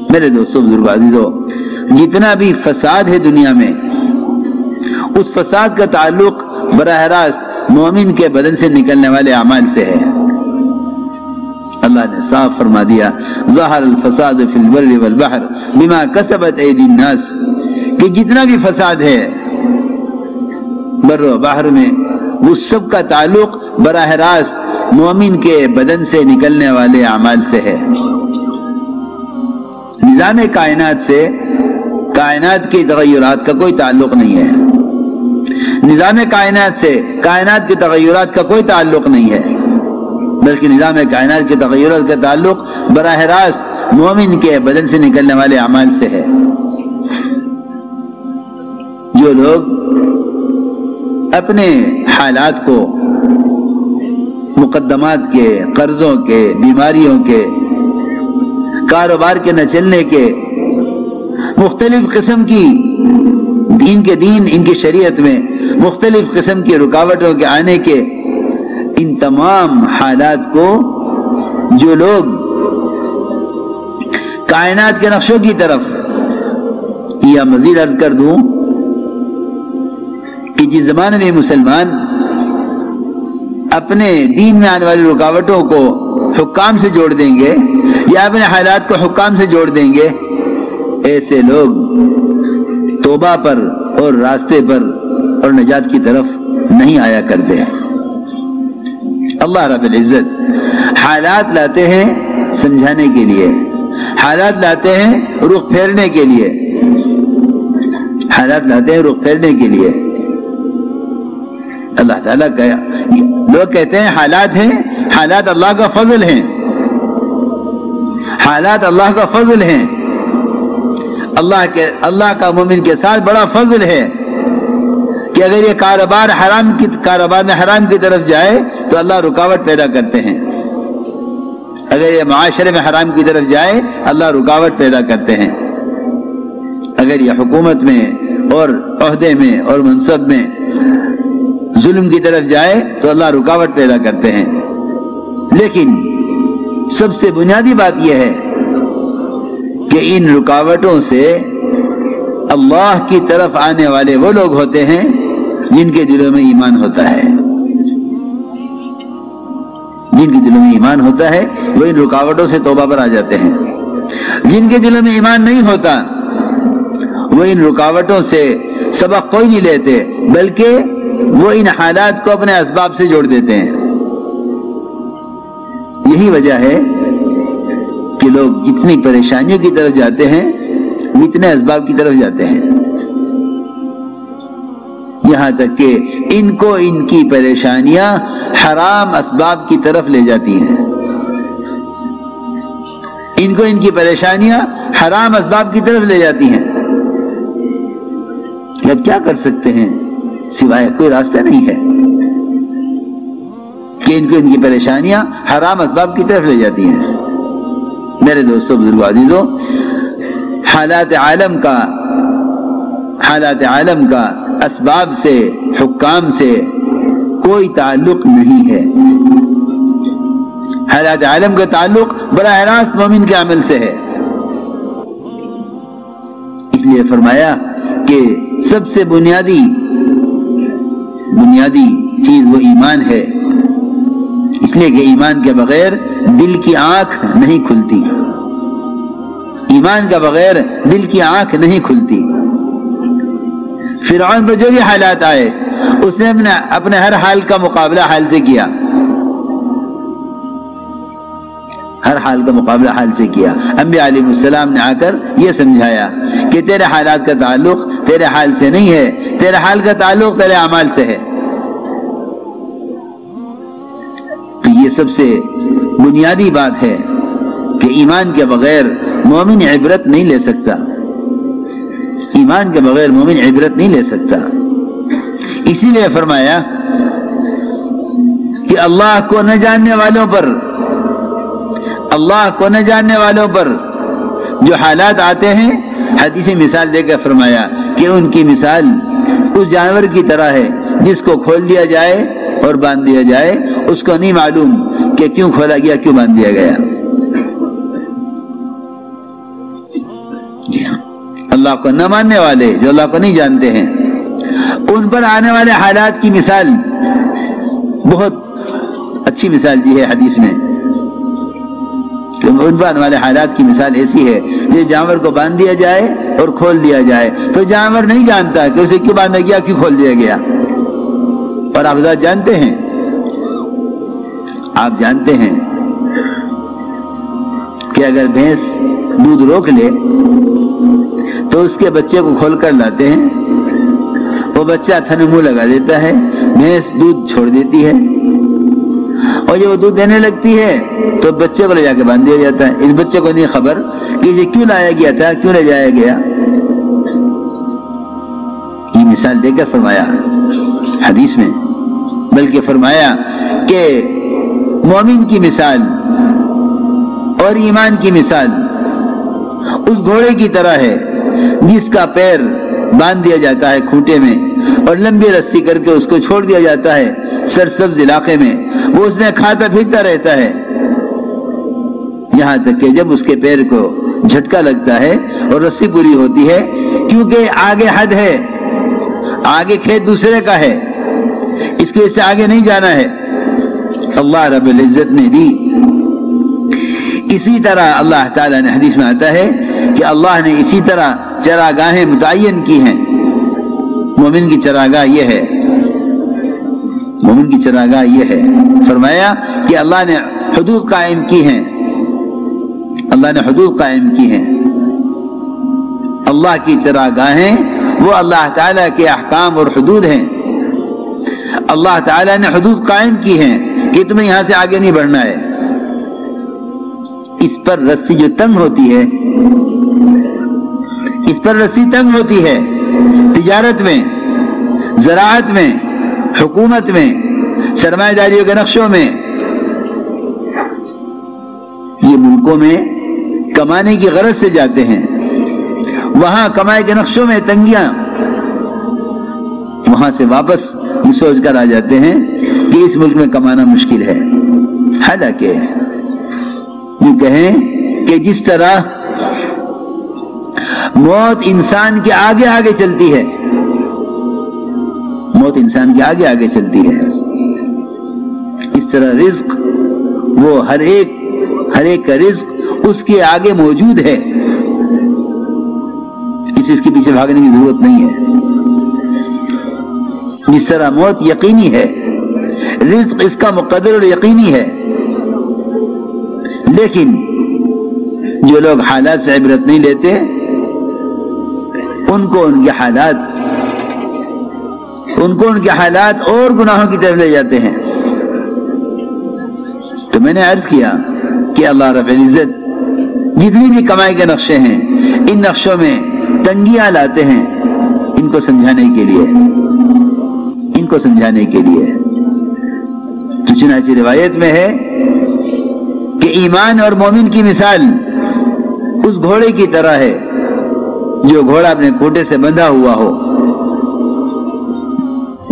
میرے دوستو بزرگ عزیزو، جتنا بھی فساد ہے دنیا میں، اس فساد کا تعلق براہ راست مومن کے بدن سے نکلنے والے اعمال سے ہے۔ اللہ نے صاف فرما دیا، ظہر الفساد فی البر والبحر بما کسبت ایدی الناس، کہ جتنا بھی فساد ہے بر و بحر میں، وہ سب کا تعلق براہ راست مومن کے بدن سے نکلنے والے اعمال سے ہے۔ نظام کائنات سے کائنات کے تغیرات کا کوئی تعلق نہیں ہے، نظام کائنات سے کائنات کے تغیرات کا کوئی تعلق نہیں ہے، بلکہ نظام کائنات کے تغیرات کا تعلق براہ راست مومن کے بدن سے نکلنے والے اعمال سے ہے۔ جو لوگ اپنے حالات کو مقدمات کے، قرضوں کے، بیماریوں کے، کاروبار کے نہ چلنے کے، مختلف قسم کی ان کے دین، ان کی شریعت میں مختلف قسم کی رکاوٹوں کے آنے کے، ان تمام حالات کو جو لوگ کائنات کے نقشوں کی طرف، یا مزید عرض کر دوں کہ جس زمانے میں مسلمان اپنے دین میں آنے والی رکاوٹوں کو حکام سے جوڑ دیں گے، یا اپنے حالات کو حکام سے جوڑ دیں گے، ایسے لوگ توبہ پر اور راستے پر اور نجات کی طرف نہیں آیا کرتے ہیں۔ اللہ رب العزت حالات لاتے ہیں سمجھانے کے لیے، حالات لاتے ہیں رخ پھیرنے کے لیے، حالات لاتے ہیں رخ پھیرنے کے لیے۔ اللہ تعالیٰ کا، لوگ کہتے ہیں حالات ہیں، حالات اللہ کا فضل ہیں، حالات اللہ کا فضل ہیں، اللہ کا مومن کے ساتھ بڑا فضل ہے کہ اگر یہ کاروبار میں حرام کی طرف جائے تو اللہ رکاوٹ پیدا کرتے ہیں، اگر یہ معاشرے میں حرام کی طرف جائے اللہ رکاوٹ پیدا کرتے ہیں، اگر یہ حکومت میں اور عہدے میں اور منصب میں ظلم کی طرف جائے تو اللہ رکاوٹ پیدا کرتے ہیں۔ لیکن سب سے بنیادی بات یہ ہے کہ ان رکاوٹوں سے اللہ کی طرف آنے والے وہ لوگ ہوتے ہیں جن کے دلوں میں ایمان ہوتا ہے، جن کے دلوں میں ایمان ہوتا ہے وہ ان رکاوٹوں سے توبہ پر آ جاتے ہیں۔ جن کے دلوں میں ایمان نہیں ہوتا وہ ان رکاوٹوں سے سبق کوئی نہیں لیتے، بلکہ وہ ان حالات کو اپنے اسباب سے جوڑ دیتے ہیں۔ یہی وجہ ہے کہ لوگ جتنی پریشانیوں کی طرف جاتے ہیں وہ اتنے اسباب کی طرف جاتے ہیں، یہاں تک کہ ان کو ان کی پریشانیاں حرام اسباب کی طرف لے جاتی ہیں، ان کو ان کی پریشانیاں حرام اسباب کی طرف لے جاتی ہیں۔ اب کیا کر سکتے ہیں، سوائے کوئی راستہ نہیں ہے کہ ان کو ان کی پریشانیاں حرام اسباب کی طرف لے جاتی ہیں۔ میرے دوستو بزرگو عزیزو، حالات عالم کا اسباب سے، حکام سے کوئی تعلق نہیں ہے۔ حالات عالم کا تعلق براہ راست مومن کے عمل سے ہے۔ اس لیے فرمایا کہ سب سے بنیادی چیز وہ ایمان ہے، اس لیے کہ ایمان کے بغیر دل کی آنکھ نہیں کھلتی، ایمان کے بغیر دل کی آنکھ نہیں کھلتی۔ فرعون پر جو بھی حالات آئے اس نے اپنے ہر حال کا مقابلہ حال سے کیا، ہر حال کا مقابلہ حال سے کیا۔ انبیاء علیہ السلام نے آ کر یہ سمجھایا کہ تیرے حالات کا تعلق تیرے حال سے نہیں ہے، تیرے حال کا تعلق تیرے اعمال سے ہے۔ تو یہ سب سے بنیادی بات ہے کہ ایمان کے بغیر مومن عبرت نہیں لے سکتا، ایمان کے بغیر مومن عبرت نہیں لے سکتا۔ اسی لیے فرمایا کہ اللہ کو نہ جاننے والوں پر جو حالات آتے ہیں، حدیثی مثال دے کر فرمایا کہ ان کی مثال اس جانور کی طرح ہے جس کو کھول دیا جائے اور باندھ دیا جائے، اس کو نہیں معلوم کہ کیوں کھولا گیا، کیوں باندھ دیا گیا۔ جی ہاں، اللہ کو نہ ماننے والے جو اللہ کو نہیں جانتے ہیں، ان پر آنے والے حالات کی مثال بہت اچھی مثال دی ہے حدیث میں، کہ ان پر آنے والے حالات کی مثال ایسی ہے کہ جانور کو باندھ دیا جائے اور کھول دیا جائے تو جانور نہیں جانتا کہ اسے کیوں باندھا گیا، کیوں کھول دیا گیا۔ اور آپ ذات جانتے ہیں، آپ جانتے ہیں کہ اگر بھینس دودھ روک لے تو اس کے بچے کو کھول کر لاتے ہیں، وہ بچہ تھن منہ لگا دیتا ہے، بھینس دودھ چھوڑ دیتی ہے، اور جب وہ دودھ دینے لگتی ہے تو بچے کو لے جا کے باندھ دیا جاتا ہے۔ اس بچے کو نہیں خبر کہ یہ کیوں لایا گیا تھا، کیوں لے جایا گیا۔ یہ مثال دے کر فرمایا حدیث میں، بلکہ فرمایا کہ مومن کی مثال اور ایمان کی مثال اس گھوڑے کی طرح ہے جس کا پیر باندھ دیا جاتا ہے کھوٹے میں اور لمبی رسی کر کے اس کو چھوڑ دیا جاتا ہے سرسبز علاقے میں، وہ اس میں کھاتا پھرتا رہتا ہے یہاں تک کہ جب اس کے پیر کو جھٹکا لگتا ہے اور رسی پوری ہوتی ہے، کیونکہ آگے حد ہے، آگے کھیت دوسرے کا ہے، اس کو اس سے آگے نہیں جانا ہے۔ اللہ رب العزت نے بھی اسی طرح، اللہ تعالیٰ نے حدیث میں آتا ہے کہ اللہ نے اسی طرح چراگاہیں متعین کی ہیں۔ مومن کی چراگاہ یہ ہے، مومن کی چراگاہ یہ ہے، فرمایا کہ اللہ نے حدود قائم کی ہیں، اللہ نے حدود قائم کی ہیں۔ اللہ کی چراگاہیں وہ اللہ تعالیٰ کے احکام اور حدود ہیں۔ اللہ تعالیٰ نے حدود قائم کی ہیں کہ تمہیں یہاں سے آگے نہیں بڑھنا ہے۔ اس پر رسی جو تنگ ہوتی ہے، اس پر رسی تنگ ہوتی ہے، تجارت میں، زراعت میں، حکومت میں، سرمایہ داریوں کے نقشوں میں، یہ ملکوں میں کمانے کی غرض سے جاتے ہیں، وہاں کمائی کے نقشوں میں تنگیاں، وہاں سے واپس یہ سوچ کر آ جاتے ہیں کہ اس ملک میں کمانا مشکل ہے۔ حالانکہ یہ کہیں کہ جس طرح موت انسان کے آگے آگے چلتی ہے، موت انسان کے آگے آگے چلتی ہے، اس طرح رزق وہ ہر ایک کا رزق اس کے آگے موجود ہے، اس کے پیچھے بھاگنے کی ضرورت نہیں ہے۔ جس طرح موت یقینی ہے، رزق اس کا مقدر اور یقینی ہے، لیکن جو لوگ حالات سے عبرت نہیں لیتے ان کو ان کے حالات اور گناہوں کی طرف لے جاتے ہیں۔ تو میں نے عرض کیا کہ اللہ رب العزت جتنی بھی کمائی کے نقشے ہیں، ان نقشوں میں تنگیاں لاتے ہیں ان کو سمجھانے کے لیے، تو چنانچہ روایت میں ہے کہ ایمان اور مومن کی مثال اس گھوڑے کی طرح ہے جو گھوڑا اپنے کھوٹے سے بندھا ہوا ہو،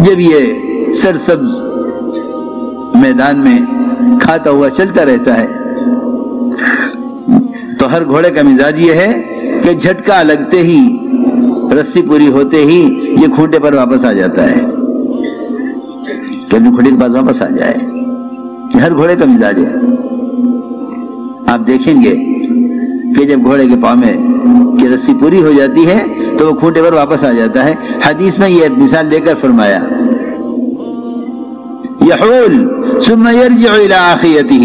جب یہ سرسبز میدان میں کھاتا ہوا چلتا رہتا ہے تو ہر گھوڑے کا مزاج یہ ہے کہ جھٹکا لگتے ہی، رسی پوری ہوتے ہی یہ کھوٹے پر واپس آ جاتا ہے کہ اپنے کھوٹے کے پاس واپس آ جائے۔ یہ ہر گھوڑے کا مزاج ہے۔ آپ دیکھیں گے کہ جب گھوڑے کے پاؤں میں کی رسی پوری ہو جاتی ہے تو وہ کھوٹے پر واپس آ جاتا ہے۔ حدیث میں یہ مثال دے کر فرمایا یحول ثم یرجع الی آخیتہ،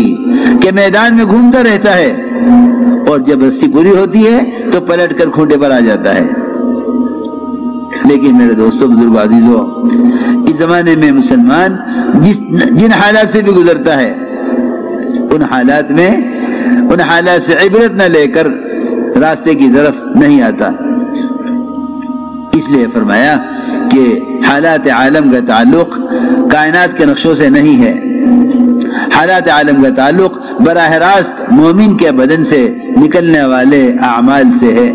کہ میدان میں گھومتا رہتا ہے اور جب رسی پوری ہوتی ہے تو پلٹ کر کھوٹے پر آ جاتا ہے۔ لیکن میرے دوستوں، بزرگوں، عزیزوں، اس زمانے میں مسلمان جن حالات سے بھی گزرتا ہے ان حالات سے عبرت نہ لے کر راستے کی طرف نہیں آتا۔ اس لیے فرمایا کہ حالات عالم کا تعلق کائنات کے نقشوں سے نہیں ہے، حالات عالم کا تعلق براہ راست مومن کے بدن سے نکلنے والے اعمال سے ہے۔